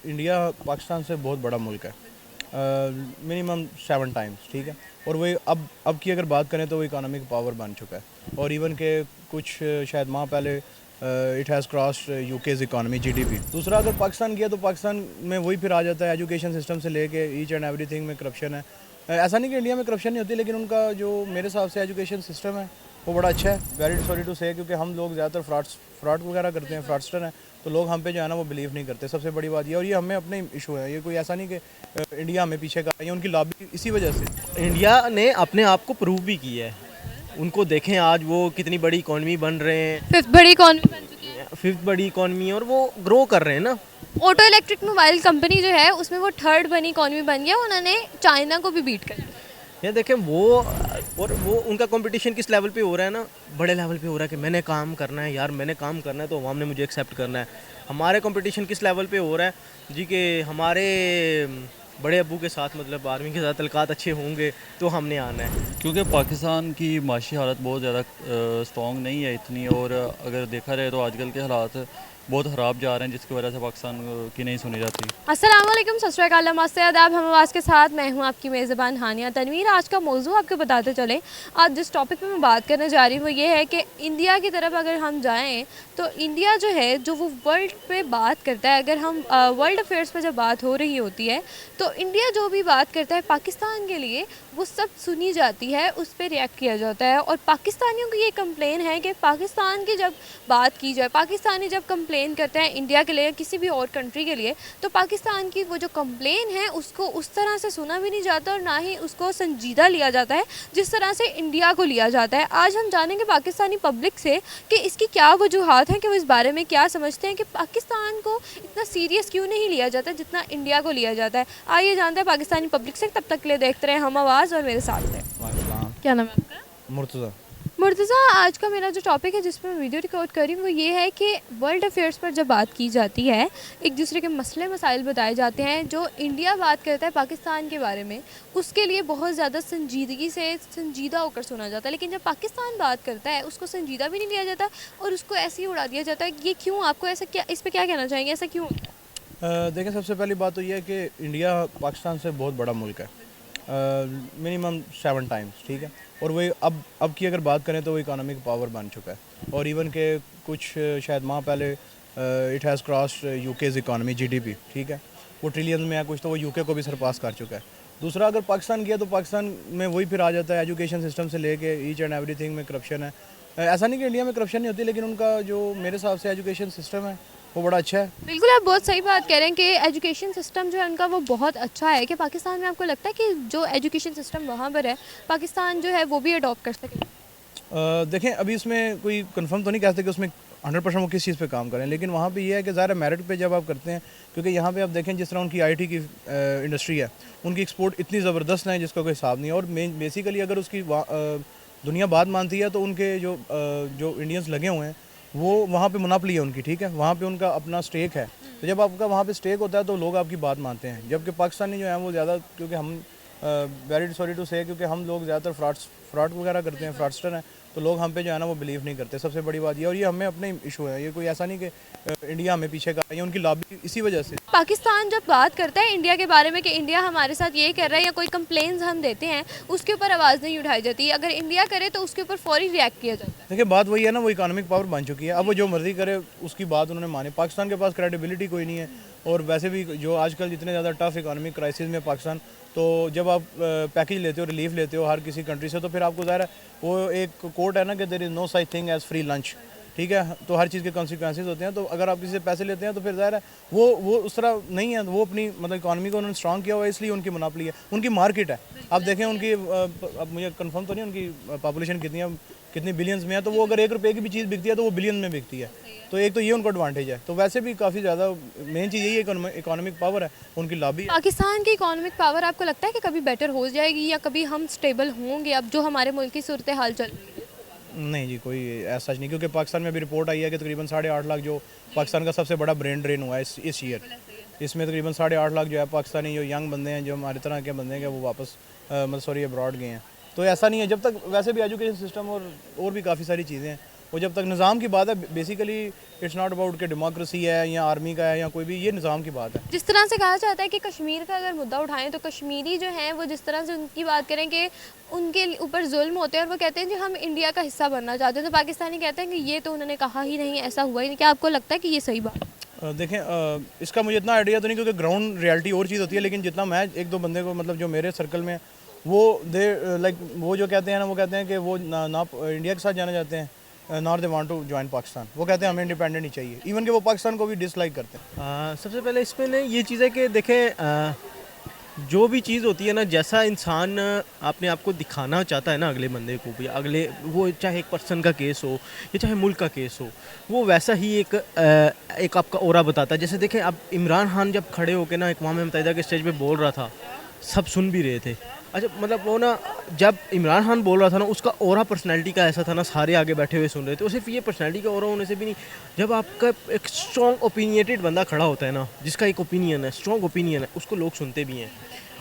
India Pakistan से बहुत बड़ा मुल्क है, मिनिमम 7 टाइम्स, ठीक है। और वही अब की अगर बात करें तो वो इकोनॉमिक पावर बन चुका है, और इवन के कुछ शायद माह पहले it has crossed UK's economy GDP. दूसरा, अगर पाकिस्तान किया तो पाकिस्तान में वही फिर आ जाता है, एजुकेशन सिस्टम से लेके ईच एंड एवरीथिंग में करप्शन है। ऐसा नहीं कि इंडिया में करप्शन नहीं होती, लेकिन उनका जो मेरे हिसाब से एजुकेशन सिस्टम है वो बड़ा अच्छा है। वेरी सॉरी टू से, क्योंकि हम लोग ज़्यादातर फ्रॉड वगैरह करते हैं, फ्रॉडस्टर हैं, तो लोग हम पे जो है ना वो बिलीव नहीं करते। सबसे बड़ी बात ये, और ये हमें अपने इशू है, ये कोई ऐसा नहीं कि इंडिया हमें पीछे कर रही है, उनकी लॉबी इसी वजह से। इंडिया ने अपने आप को प्रूव भी किया है। उनको देखें आज वो कितनी बड़ी इकॉनमी बन रहे हैं, फिफ्थ बड़ी इकॉनमी बन चुकी है। फिफ्थ बड़ी इकॉनमी है और वो ग्रो कर रहे हैं ना। ऑटो इलेक्ट्रिक मोबाइल कंपनी जो है उसमें वो थर्ड बनी इकॉनमी बन गया, उन्होंने चाइना को भी बीट कर दिया। ये देखें वो, और वो उनका कंपटीशन किस लेवल पे हो रहा है ना, बड़े लेवल पे हो रहा है कि मैंने काम करना है यार, मैंने काम करना है तो अवाम ने मुझे एक्सेप्ट करना है। हमारे कंपटीशन किस लेवल पे हो रहा है जी, कि हमारे बड़े अब्बू के साथ मतलब आर्मी के साथ तल्लुकात अच्छे होंगे तो हमने आना है। क्योंकि पाकिस्तान की माशी हालत बहुत ज़्यादा स्ट्रॉन्ग नहीं है इतनी, और अगर देखा जाए तो आजकल के हालात बहुत ख़राब जा रहे हैं, जिसकी वजह से पाकिस्तान की नहीं सुनी जाती। अस्सलाम वालेकुम, सत श्री अकाल, नमस्ते, आदाब। हम आवाज़ के साथ मैं हूं आपकी मेज़बान हानिया तनवीर। आज का मौजू आपको बताते चलें। आज जिस टॉपिक पे मैं बात करने जा रही हूँ वो ये है कि इंडिया की तरफ अगर हम जाएं तो इंडिया जो है जो वो वर्ल्ड पे बात करता है, अगर हम वर्ल्ड अफेयर्स पे जब बात हो रही होती है तो इंडिया जो भी बात करता है पाकिस्तान के लिए वो सब सुनी जाती है, उस पर रिएक्ट किया जाता है। और पाकिस्तानियों की ये कंप्लेन है कि पाकिस्तान की जब बात की जाए, पाकिस्तानी जब कंप्लेन करते हैं इंडिया के लिए, किसी भी और कंट्री के लिए, तो पाकिस्तान की वो जो कंप्लेन है उसको उस तरह से सुना भी नहीं जाता और ना ही उसको संजीदा लिया जाता है जिस तरह से इंडिया को लिया जाता है। आज हम जानेंगे पाकिस्तानी पब्लिक से कि इसकी क्या वजूहात हैं, कि वो इस बारे में क्या समझते हैं कि पाकिस्तान को इतना सीरियस क्यों नहीं लिया जाता जितना इंडिया को लिया जाता है। आइए जानते हैं पाकिस्तानी पब्लिक से। तब तक के लिए देखते रहे हम आवाज़ और मेरे साथ रहे। क्या नाम है आपका? मुर्तज़ा। मुर्तज़ा, आज का मेरा जो टॉपिक है जिस पर मैं वीडियो रिकॉर्ड कर रही हूँ वो ये है कि वर्ल्ड अफेयर्स पर जब बात की जाती है, एक दूसरे के मसले मसाइल बताए जाते हैं, जो इंडिया बात करता है पाकिस्तान के बारे में उसके लिए बहुत ज़्यादा संजीदगी से संजीदा होकर सुना जाता है, लेकिन जब पाकिस्तान बात करता है उसको संजीदा भी नहीं लिया जाता और उसको ऐसे ही उड़ा दिया जाता है। ये क्यों? आपको ऐसा क्या, इस पर क्या कहना चाहेंगे, ऐसा क्यों? देखें, सबसे पहली बात तो ये है कि इंडिया पाकिस्तान से बहुत बड़ा मुल्क है, मिनिमम 7 टाइम्स, ठीक है। और वही अब की अगर बात करें तो वो इकोनॉमिक पावर बन चुका है, और इवन के कुछ शायद माह पहले it has crossed UK's economy GDP, ठीक है। वो ट्रिलियन में है कुछ, तो वो यूके को भी सरपास कर चुका है। दूसरा, अगर पाकिस्तान किया तो पाकिस्तान में वही फिर आ जाता है, एजुकेशन सिस्टम से लेके ईच एंड एवरीथिंग में करप्शन है। ऐसा नहीं कि इंडिया में करप्शन नहीं होती, लेकिन उनका जो मेरे हिसाब से एजुकेशन सिस्टम है वो बड़ा अच्छा है। बिल्कुल, आप बहुत सही बात कह रहे हैं कि एजुकेशन सिस्टम जो है उनका वो बहुत अच्छा है। कि पाकिस्तान में आपको लगता है कि जो एजुकेशन सिस्टम वहाँ पर है पाकिस्तान जो है वो भी अडॉप्ट कर सके? देखें, अभी इसमें कोई कंफर्म तो नहीं कह सकते कि उसमें 100% वो किस चीज़ पे काम करें, लेकिन वहाँ पे ये है कि ज़्यादा मेरिट पे जब आप करते हैं, क्योंकि यहाँ पे आप देखें जिस तरह उनकी आईटी की इंडस्ट्री है, उनकी एक्सपोर्ट इतनी ज़बरदस्त है जिसका कोई हिसाब नहीं है। और बेसिकली अगर उसकी दुनिया बात मानती है तो उनके जो इंडियंस लगे हुए हैं वो वहाँ पे मुनाफली है उनकी, ठीक है, वहाँ पे उनका अपना स्टेक है। तो जब आपका वहाँ पे स्टेक होता है तो लोग आपकी बात मानते हैं, जबकि पाकिस्तानी जो है वो ज़्यादा, क्योंकि हम वेरी सॉरी टू से, क्योंकि हम लोग ज़्यादातर फ्रॉड वगैरह करते हैं, फ्रॉडस्टर हैं, तो लोग हम पे जो है ना वो बिलीव नहीं करते। सबसे बड़ी बात ये, और ये हमें अपने इशू है, ये कोई ऐसा नहीं कि इंडिया हमें पीछे कर रही है, उनकी लॉबी इसी वजह से। पाकिस्तान जब बात करता है इंडिया के बारे में कि इंडिया हमारे साथ ये कर रहा है या कोई कंप्लेंट्स हम देते हैं उसके ऊपर आवाज़ नहीं उठाई जाती, अगर इंडिया करे तो उसके ऊपर फौरी रिएक्ट किया जाता है। देखिए, बात वही है ना, वो इकोनॉमिक पावर बन चुकी है, अब वो जो मर्जी करे उसकी बात उन्होंने माने। पाकिस्तान के पास क्रेडिबिलिटी कोई नहीं है, और वैसे भी जो आजकल जितने ज़्यादा टफ इकोनॉमिक क्राइसिस में पाकिस्तान, तो जब आप पैकेज लेते हो, रिलीफ लेते हो हर किसी कंट्री से, तो फिर आपको ज़ाहिर है वो एक कोट है ना कि there is no such thing as free lunch, ठीक है। तो हर चीज़ के कॉन्सिक्वेंसेस होते हैं, तो अगर आप किसी से पैसे लेते हैं तो फिर ज़ाहिर है वो उस तरह नहीं है, वो अपनी मतलब इकॉनमी को उन्होंने स्ट्रॉन्ग किया हुआ है, इसलिए उनकी मोनोपोली है, उनकी मार्केट है। आप देखें उनकी अब मुझे कंफर्म तो नहीं उनकी पॉपुलेशन कितनी बिलियंस में है, तो वो अगर 1 रुपये की भी चीज़ बिकती है तो वो बिलियन में बिकती है, तो एक तो ये उनको एडवांटेज है। तो वैसे भी काफ़ी ज़्यादा मेन चीज़ यही है, इकोनॉमिक पावर है, उनकी लॉबी है। पाकिस्तान की इकोनॉमिक पावर आपको लगता है कि कभी बेटर हो जाएगी या कभी हम स्टेबल होंगे अब जो हमारे मुल्क की सूरत हाल चल रही है? नहीं जी, कोई ऐसा नहीं, क्योंकि पाकिस्तान में अभी रिपोर्ट आई है कि तकरीबन 8.5 लाख जो पाकिस्तान का सबसे बड़ा ब्रेन ड्रेन हुआ है इस ईयर, इसमें तकरीबन 8.5 लाख जो है पाकिस्तानी जो यंग बंदे हैं, जो हमारे तरह के बंदे हैं, कि वो वापस मतलब सॉरी अब्रॉड गए हैं। तो ऐसा नहीं है, जब तक वैसे भी एजुकेशन सिस्टम और भी काफ़ी सारी चीज़ें हैं वो जब तक निज़ाम की बात है, बेसिकली इट्स नॉट अबाउट कि डेमोक्रेसी है या आर्मी का है या कोई भी, ये निज़ाम की बात है। जिस तरह से कहा जाता है कि कश्मीर का अगर मुद्दा उठाएं तो कश्मीरी जो हैं वो जिस तरह से उनकी बात करें कि उनके ऊपर जुल्म होते हैं और वो कहते हैं कि हम इंडिया का हिस्सा बनना चाहते हैं, तो पाकिस्तानी कहते हैं कि ये तो उन्होंने कहा ही नहीं, ऐसा हुआ ही नहीं। क्या आपको लगता है कि ये सही बात है? देखें, इसका मुझे इतना आइडिया तो नहीं, क्योंकि ग्राउंड रियलिटी और चीज़ होती है, लेकिन जितना मैं एक दो बंदे को मतलब जो मेरे सर्कल में वो दे लाइक वो जो कहते हैं ना, वो कहते हैं कि वो ना इंडिया के साथ जाना चाहते हैं, not they want to join Pakistan. वो कहते हैं हमें इंडिपेंडेंट ही चाहिए, इवन कि वो पाकिस्तान को भी डिसलाइक करते हैं। सबसे पहले इसमें ना ये चीज़ है कि देखें, जो भी चीज़ होती है ना, जैसा इंसान अपने आप को दिखाना चाहता है ना अगले बंदे को भी, अगले वो चाहे एक पर्सन का केस हो या चाहे मुल्क का केस हो, वो वैसा ही एक आपका ओरा बताता है। जैसे देखें, अब इमरान खान जब खड़े होकर ना अक़वाम मुत्तहिदा के स्टेज पे बोल रहा था, सब सुन भी रहे थे। अच्छा, मतलब वो ना जब इमरान खान बोल रहा था ना, उसका ओरा पर्सनैलिटी का ऐसा था ना, सारे आगे बैठे हुए सुन रहे थे। और सिर्फ ये पर्सनैलिटी का ओरा होने से भी नहीं, जब आपका एक स्ट्रॉन्ग ओपिनियटेड बंदा खड़ा होता है ना, जिसका एक ओपिनियन है, स्ट्रॉन्ग ओपिनियन है, उसको लोग सुनते भी हैं।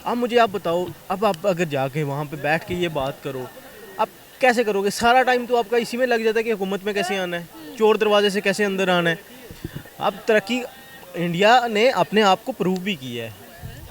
अब मुझे आप बताओ, अब आप अगर जाके वहाँ पे बैठ के ये बात करो, आप कैसे करोगे? सारा टाइम तो आपका इसी में लग जाता है कि हुकूमत में कैसे आना है, चोर दरवाजे से कैसे अंदर आना है। अब तरक्की इंडिया ने अपने आप को प्रूव भी किया है।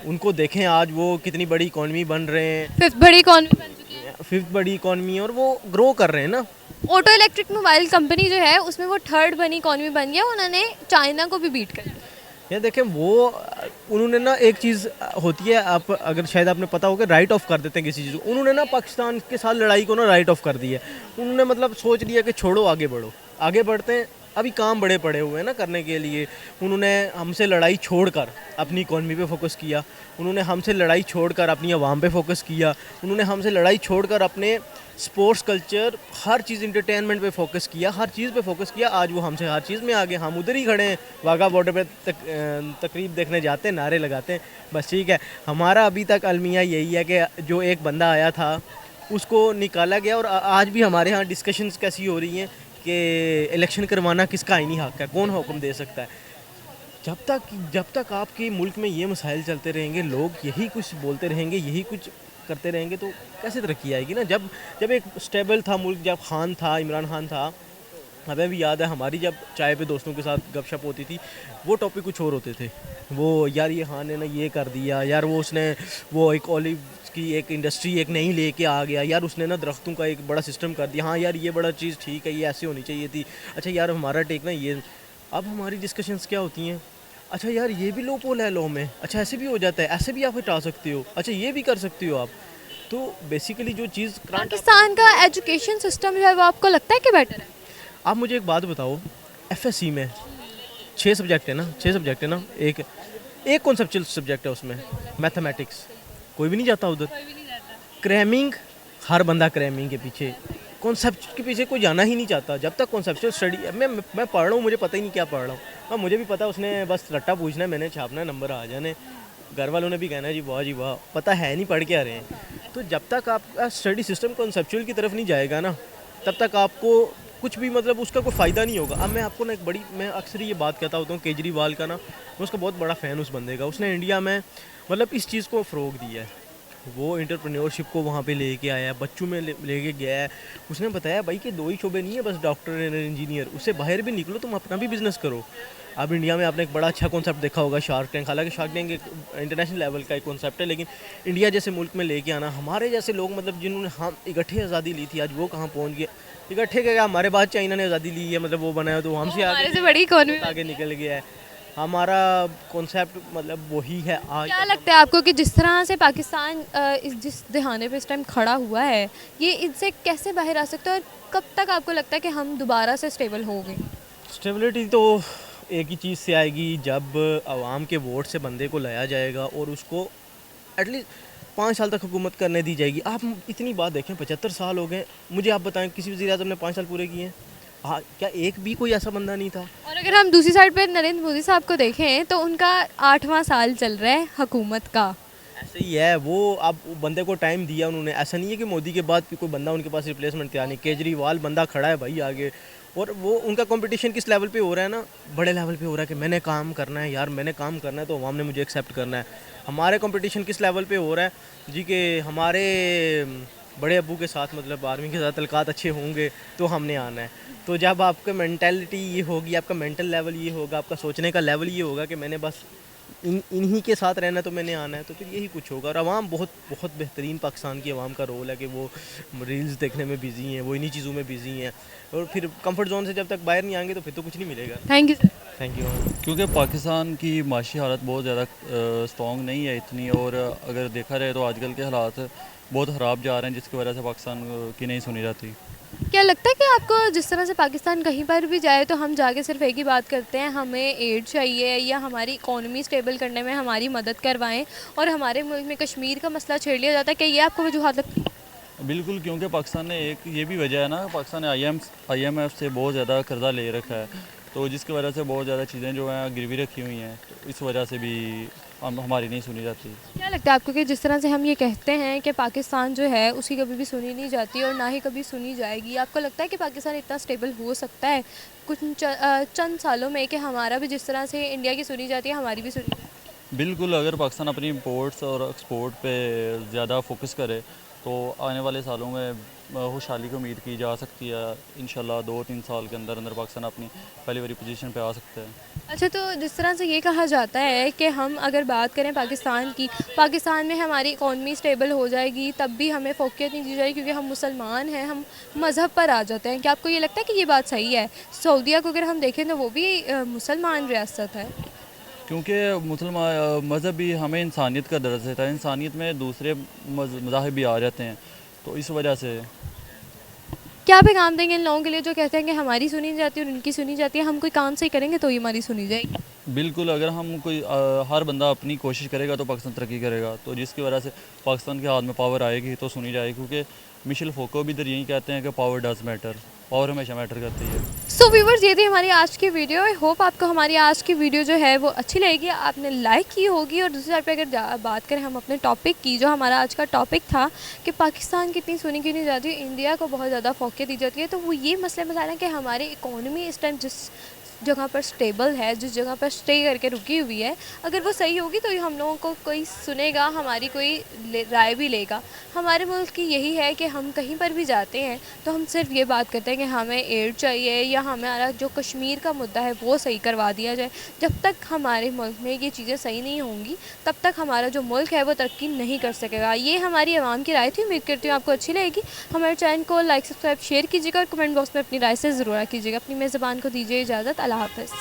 उनको देखें, आज वो कितनी बड़ी इकॉनमी बन रहे हैं, 5th बड़ी इकॉनमी बन चुकी है, 5th बड़ी इकॉनमी, और वो ग्रो कर रहे हैं ना। ऑटो इलेक्ट्रिक मोबाइल कंपनी जो है उसमें वो 3rd बनी इकॉनमी बन गया, उन्होंने चाइना को भी बीट कर दिया। ये देखें, वो उन्होंने ना एक चीज़ होती है, आप अगर शायद आपने पता होगा, राइट ऑफ कर देते हैं किसी चीज़ को। उन्होंने ना पाकिस्तान के साथ लड़ाई को ना राइट ऑफ कर दिया है। उन्होंने मतलब सोच लिया कि छोड़ो, आगे बढ़ो, आगे बढ़ते हैं, अभी काम बड़े पड़े हुए हैं ना करने के लिए। उन्होंने हमसे लड़ाई छोड़कर अपनी इकॉनमी पे फोकस किया, उन्होंने हमसे लड़ाई छोड़कर अपनी आवाम पे फोकस किया, उन्होंने हमसे लड़ाई छोड़कर अपने स्पोर्ट्स कल्चर, हर चीज़, इंटरटेनमेंट पे फोकस किया, हर चीज़ पे फोकस किया। आज वो हमसे हर चीज़ में आगे, हम उधर ही खड़े हैं, वाघा बॉर्डर पे तकरीब देखने जाते हैं, नारे लगाते हैं, बस ठीक है। हमारा अभी तक अलमिया यही है कि जो एक बंदा आया था उसको निकाला गया, और आज भी हमारे यहाँ डिस्कशंस कैसी हो रही हैं कि इलेक्शन करवाना किसका आईनी हक़ है, कौन हुक्म दे सकता है। जब तक आपके मुल्क में ये मसाइल चलते रहेंगे, लोग यही कुछ बोलते रहेंगे, यही कुछ करते रहेंगे, तो कैसे तरक्की आएगी ना। जब एक स्टेबल था मुल्क, जब खान था, इमरान खान था, हमें भी याद है हमारी जब चाय पे दोस्तों के साथ गपशप होती थी, वो टॉपिक कुछ और होते थे। वो यार ये खान ने ना ये कर दिया, यार वो उसने वो एक ऑलिव की एक इंडस्ट्री एक नई लेके आ गया, यार उसने ना दरख्तों का एक बड़ा सिस्टम कर दिया, हाँ यार ये बड़ा चीज़ ठीक है, ये ऐसे होनी चाहिए थी। अच्छा यार हमारा टेक ना ये, अब हमारी डिस्कशंस क्या होती हैं, अच्छा यार ये भी लो पोल है लॉ में, अच्छा ऐसे भी हो जाता है, ऐसे भी आप हटा सकते हो, अच्छा ये भी कर सकते हो आप। तो बेसिकली जो चीज़ पाकिस्तान का एजुकेशन सिस्टम जो है वो आपको लगता है कि बेटर है? आप मुझे एक बात बताओ, एफएससी में 6 सब्जेक्ट है ना, 6 सब्जेक्ट है ना, एक कॉन्सेप्चुअल सब्जेक्ट है उसमें, मैथमेटिक्स, कोई भी नहीं जाता उधर। क्रैमिंग, हर बंदा क्रैमिंग के पीछे, कॉन्सेप्ट के पीछे कोई जाना ही नहीं चाहता। जब तक कॉन्सेप्चुअल स्टडी, मैं पढ़ रहा हूँ, मुझे पता ही नहीं क्या पढ़ रहा हूँ, और मुझे भी पता है उसने बस रट्टा पूछना है, मैंने छापना है, नंबर आ जाने, घर वालों ने भी कहना है जी वाह, पता है नहीं पढ़ के आ रहे हैं। तो जब तक आपका स्टडी सिस्टम कॉन्सेप्चुअल की तरफ नहीं जाएगा ना, तब तक आपको कुछ भी मतलब उसका कोई फ़ायदा नहीं होगा। अब मैं आपको ना मैं अक्सर ये बात कहता होता हूँ, केजरीवाल का ना, मैं उसका बहुत बड़ा फ़ैन उस बंदे का। उसने इंडिया में मतलब इस चीज़ को फ़रोग दिया है, वो एंटरप्रेन्योरशिप को वहाँ पे लेके आया है, बच्चों में लेके गया है। उसने बताया भाई कि 2 ही शोबे नहीं है बस, डॉक्टर और इंजीनियर, उससे बाहर भी निकलो, तुम अपना भी बिज़नेस करो। अब इंडिया में आपने एक बड़ा अच्छा कॉन्सेप्ट देखा होगा, शार्क टैंक। हालांकि शार्क टैंक एक इंटरनेशनल लेवल का एक कॉन्सेप्ट है, लेकिन इंडिया जैसे मुल्क में लेके आना, हमारे जैसे लोग मतलब जिन्होंने हम इकट्ठे आज़ादी ली थी, आज वो कहाँ पहुँच गए। इकट्ठे क्या, हमारे बाद चाइना ने आज़ादी ली है, मतलब वो बनाया, तो हमसे आगे निकल गया है। हमारा कॉन्सेप्ट मतलब वही है आज। क्या लगता है आपको कि जिस तरह से पाकिस्तान जिस दहाने पे इस टाइम खड़ा हुआ है, ये इनसे कैसे बाहर आ सकता है, और कब तक आपको लगता है कि हम दोबारा से स्टेबल होंगे? स्टेबिलिटी तो एक ही चीज़ से आएगी, जब आवाम के वोट से बंदे को लाया जाएगा और उसको एटलीस्ट 5 साल तक हुकूमत करने दी जाएगी। आप इतनी बात देखें, 75 साल हो गए, मुझे आप बताएं किसी वज़ीर-ए-आज़म ने 5 साल पूरे किए हैं? हाँ, क्या एक भी कोई ऐसा बंदा नहीं था? और अगर हम दूसरी साइड पे नरेंद्र मोदी साहब को देखें तो उनका 8वां साल चल रहा है हुकूमत का। ऐसे ही है वो, अब बंदे को टाइम दिया उन्होंने। ऐसा नहीं है कि मोदी के बाद कोई बंदा उनके पास रिप्लेसमेंट तैयार नहीं। केजरीवाल बंदा खड़ा है भाई आगे, और वो उनका कंपटीशन किस लेवल पे हो रहा है ना, बड़े लेवल पे हो रहा है कि मैंने काम करना है यार, मैंने काम करना है तो अवाम ने मुझे एक्सेप्ट करना है। हमारे कंपटीशन किस लेवल पे हो रहा है जी, कि हमारे बड़े अब्बू के साथ मतलब आर्मी के साथ तल्लुकात अच्छे होंगे तो हमने आना है। तो जब आपका मेंटालिटी ये होगी, आपका मेंटल लेवल ये होगा, आपका सोचने का लेवल ये होगा कि मैंने बस इन्हीं के साथ रहना है तो मैंने आना है, तो फिर यही कुछ होगा। और आवाम बहुत बहुत बेहतरीन, पाकिस्तान की आवाम का रोल है कि वो रील्स देखने में बिज़ी हैं, वो इन्हीं चीज़ों में बिज़ी हैं, और फिर कंफर्ट जोन से जब तक बाहर नहीं आएंगे तो फिर तो कुछ नहीं मिलेगा। Thank you sir. Thank you. क्योंकि पाकिस्तान की माशी हालत बहुत ज़्यादा स्ट्रॉन्ग नहीं है इतनी, और अगर देखा जाए तो आजकल के हालात बहुत ख़राब जा रहे हैं, जिसकी वजह से पाकिस्तान की नहीं सुनी जाती। क्या लगता है कि आपको जिस तरह से पाकिस्तान कहीं पर भी जाए तो हम जाके सिर्फ एक ही बात करते हैं, हमें एड चाहिए या हमारी इकोनॉमी स्टेबल करने में हमारी मदद करवाएं, और हमारे मुल्क में कश्मीर का मसला छेड़ लिया जाता है, क्या ये आपको वजूहत लगती है? बिल्कुल, क्योंकि पाकिस्तान ने एक ये भी वजह है ना, पाकिस्तान ने IMF से बहुत ज़्यादा कर्जा ले रखा है, तो जिसकी वजह से बहुत ज़्यादा चीज़ें जो हैं गिरवी रखी हुई हैं, तो इस वजह से भी हमारी नहीं सुनी जाती। क्या लगता है आपको कि जिस तरह से हम ये कहते हैं कि पाकिस्तान जो है उसकी कभी भी सुनी नहीं जाती और ना ही कभी सुनी जाएगी, आपको लगता है कि पाकिस्तान इतना स्टेबल हो सकता है कुछ चंद सालों में कि हमारा भी जिस तरह से इंडिया की सुनी जाती है हमारी भी सुनी जाए? बिल्कुल, अगर पाकिस्तान अपनी इंपोर्ट्स और एक्सपोर्ट पे ज़्यादा फोकस करे तो आने वाले सालों में खुशहाली की उम्मीद की जा सकती है। इंशाल्लाह 2-3 साल के अंदर अंदर पाकिस्तान अपनी पहली वाली पोजीशन पे आ सकता है। अच्छा, तो जिस तरह से ये कहा जाता है कि हम अगर बात करें पाकिस्तान की, पाकिस्तान में हमारी इकॉनमी स्टेबल हो जाएगी तब भी हमें फोकियत नहीं दी जाएगी क्योंकि हम मुसलमान हैं, हम मज़हब पर आ जाते हैं। क्या आपको ये लगता है कि ये बात सही है? सऊदीया को अगर हम देखें तो वो भी मुसलमान रियासत है। क्योंकि मुसलमान मज़हब भी हमें इंसानियत का दर्जा देता है, इंसानियत में दूसरे मज़ाहिब भी आ जाते हैं, तो इस वजह से। क्या पैगाम देंगे इन लोगों के लिए जो कहते हैं कि हमारी सुनी नहीं जाती और उनकी सुनी जाती है, हम कोई काम सही करेंगे तो ही हमारी सुनी जाएगी? बिल्कुल, अगर हम कोई हर बंदा अपनी कोशिश करेगा तो पाकिस्तान तरक्की करेगा, तो जिसकी वजह से पाकिस्तान के हाथ में पावर आएगी तो सुनी जाएगी। क्योंकि मिशेल फोको भी इधर यही कहते हैं कि पावर डज मैटर, पावर हमेशा मैटर करती है। सो व्यूवर्स, ये थी हमारी आज की वीडियो। आई होप आपको हमारी आज की वीडियो जो है वो अच्छी लगेगी, आपने लाइक की होगी। और दूसरी साइड पे अगर बात करें हम अपने टॉपिक की, जो हमारा आज का टॉपिक था कि पाकिस्तान कितनी सुनी क्यों नहीं जाती, इंडिया को बहुत ज़्यादा फोकस दी जाती है, तो वो ये मसले मसाइल हैं कि हमारी इकोनॉमी इस टाइम जिस जगह पर स्टेबल है, जिस जगह पर स्टे करके रुकी हुई है, अगर वो सही होगी तो हम लोगों को कोई सुनेगा, हमारी कोई राय भी लेगा। हमारे मुल्क की यही है कि हम कहीं पर भी जाते हैं तो हम सिर्फ ये बात करते हैं कि हमें एड चाहिए या हमारा जो कश्मीर का मुद्दा है वो सही करवा दिया जाए। जब तक हमारे मुल्क में ये चीज़ें सही नहीं होंगी तब तक हमारा जो मुल्क है वो तरक्की नहीं कर सकेगा। ये हमारी आवाम की राय थी, उम्मीद करती हूँ आपको अच्छी लगेगी। हमारे चैनल को लाइक, सब्सक्राइब, शेयर कीजिएगा और कमेंट बॉक्स में अपनी राय से ज़रूर कीजिएगा। अपनी मेज़बान को दीजिए इजाज़त। अल्लाह हाफ़िज़।